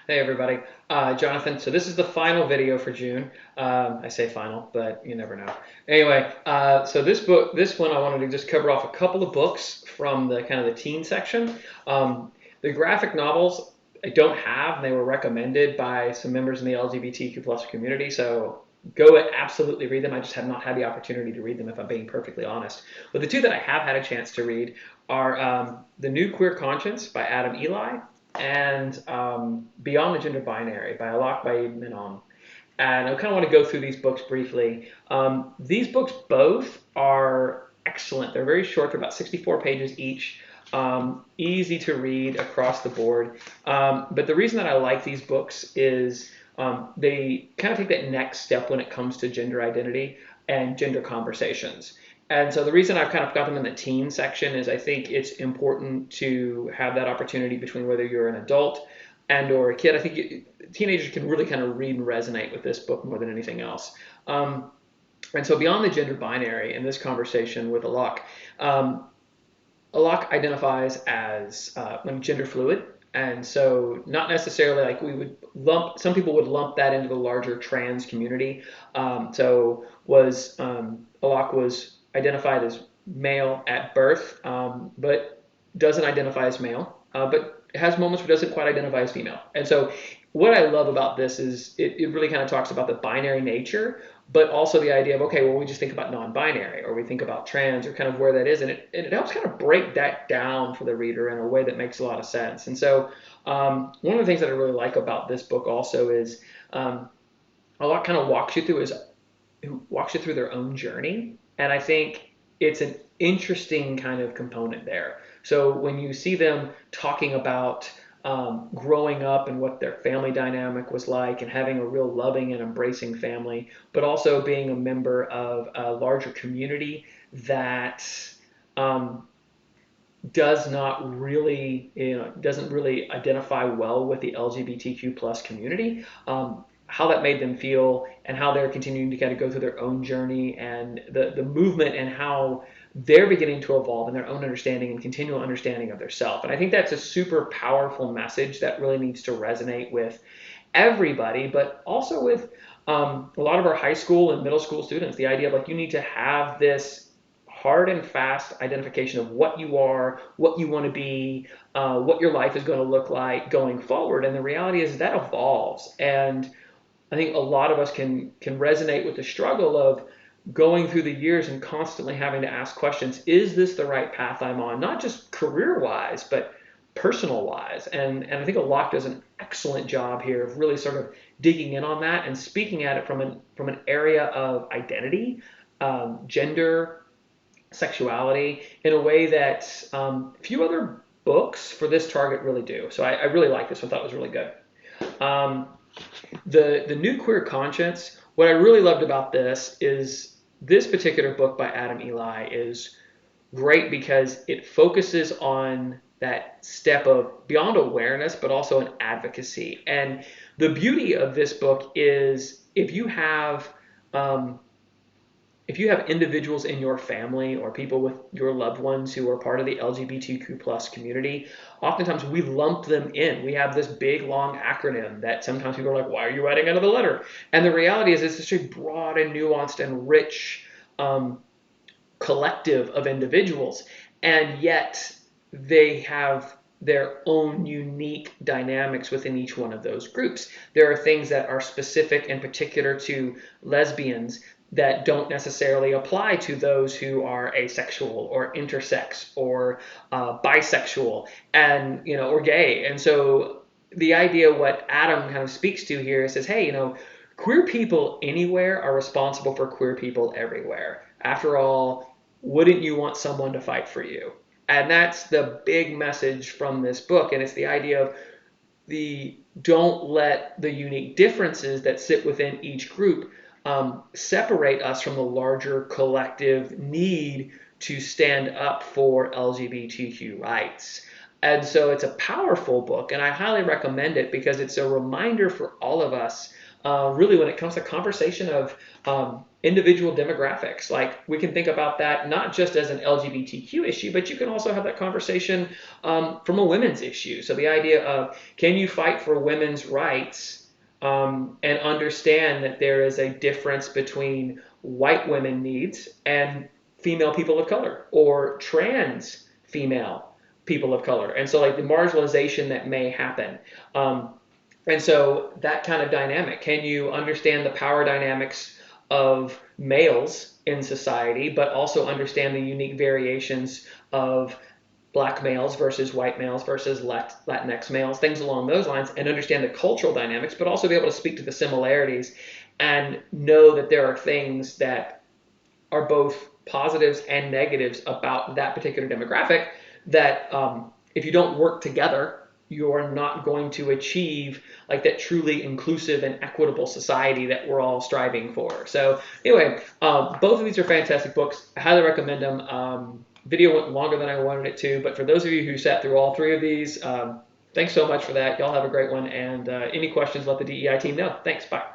Hey everybody, Jonathan. So this is the final video for June. I say final, but you never know. Anyway, so this one, I wanted to just cover off a couple of books from the kind of the teen section. The graphic novels I don't have. They were recommended by some members in the LGBTQ plus community, so go absolutely read them. I just have not had the opportunity to read them, if I'm being perfectly honest. But the two that I have had a chance to read are The New Queer Conscience by Adam Ely and Beyond the Gender Binary by Alok Menon. And I kind of want to go through these books briefly. These books both are excellent. They're very short. They're about 64 pages each. Easy to read across the board. But the reason that I like these books is they kind of take that next step when it comes to gender identity and gender conversations. And so the reason I've kind of got them in the teen section is I think it's important to have that opportunity between whether you're an adult and or a kid. I think teenagers can really kind of read and resonate with this book more than anything else. And so beyond the gender binary in this conversation with Alok, Alok identifies as gender fluid. And so not necessarily like we would lump, some people would lump that into the larger trans community. Alok was identified as male at birth, but doesn't identify as male, but has moments where doesn't quite identify as female. And so what I love about this is it really kind of talks about the binary nature, but also the idea of, okay, well, we just think about non-binary or we think about trans or kind of where that is. And it helps kind of break that down for the reader in a way that makes a lot of sense. And so one of the things that I really like about this book also is a lot kind of walks you through their own journey. And I think it's an interesting kind of component there. So when you see them talking about growing up and what their family dynamic was like and having a real loving and embracing family, but also being a member of a larger community that doesn't really identify well with the LGBTQ plus community. How that made them feel and how they're continuing to kind of go through their own journey and the movement and how they're beginning to evolve in their own understanding and continual understanding of their self. And I think that's a super powerful message that really needs to resonate with everybody, but also with a lot of our high school and middle school students. The idea of like you need to have this hard and fast identification of what you are, what you want to be, what your life is going to look like going forward. And the reality is that evolves. And I think a lot of us can resonate with the struggle of going through the years and constantly having to ask questions. Is this the right path I'm on? Not just career-wise, but personal-wise. And I think Alok does an excellent job here of really sort of digging in on that and speaking at it from an area of identity, gender, sexuality, in a way that few other books for this target really do. So I really like this one. I thought it was really good. The New Queer Conscience, what I really loved about this is this particular book by Adam Ely is great because it focuses on that step of beyond awareness, but also an advocacy. And the beauty of this book is if you have individuals in your family or people with your loved ones who are part of the LGBTQ plus community, oftentimes we lump them in. We have this big, long acronym that sometimes people are like, why are you writing another letter? And the reality is it's such a broad and nuanced and rich collective of individuals. And yet they have their own unique dynamics within each one of those groups. There are things that are specific and particular to lesbians that don't necessarily apply to those who are asexual or intersex or bisexual and or gay. And so the idea what Adam kind of speaks to here says, hey, queer people anywhere are responsible for queer people everywhere. After all, wouldn't you want someone to fight for you? And that's the big message from this book. And it's the idea of don't let the unique differences that sit within each group separate us from the larger collective need to stand up for LGBTQ rights. And so it's a powerful book, and I highly recommend it because it's a reminder for all of us really when it comes to conversation of individual demographics. Like we can think about that not just as an LGBTQ issue, but you can also have that conversation from a women's issue. So the idea of, can you fight for women's rights and understand that there is a difference between white women needs and female people of color, or trans female people of color, and so like the marginalization that may happen. And so that kind of dynamic, can you understand the power dynamics of males in society, but also understand the unique variations of black males versus white males versus Latinx males, things along those lines, and understand the cultural dynamics, but also be able to speak to the similarities and know that there are things that are both positives and negatives about that particular demographic that if you don't work together, you're not going to achieve like that truly inclusive and equitable society that we're all striving for. So anyway, both of these are fantastic books. I highly recommend them. Video went longer than I wanted it to, but for those of you who sat through all three of these, thanks so much for that. Y'all have a great one. And any questions, let the DEI team know. Thanks. Bye.